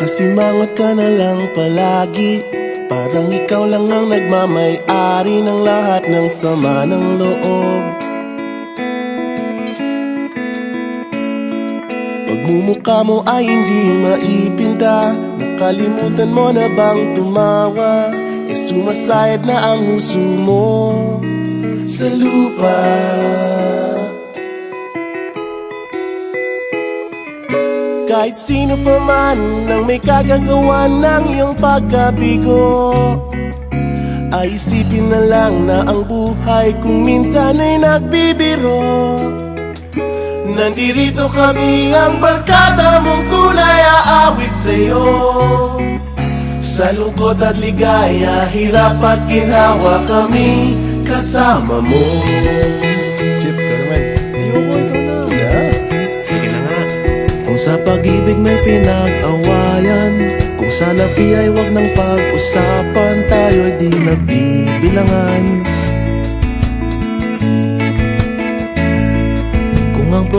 Kasimangot ka na lang palagi, parang ikaw lang ang nagmamay-ari ng lahat ng sama ng loob. Pagmumukha mo ay hindi maipinta, nakalimutan mo na bang tumawa? E sumasayad na ang huso mo sa lupa. Kahit sino pa man ang may kagagawa ng iyong pagkabigo, ay isipin na lang na ang buhay kung minsan ay nagbibiro. Nandirito kami, ang barkada mong tunay aawit sa'yo. Sa lungkot at ligaya, hirap at ginhawa, kami kasama mo. Chip, ka naman. Ayoko, ikaw na. Yeah. Sige na nga. Kung sa pag-ibig may pinag-awayan, kung sa labi ay wag ng pag-usapan, tayo'y di nagbibilangan.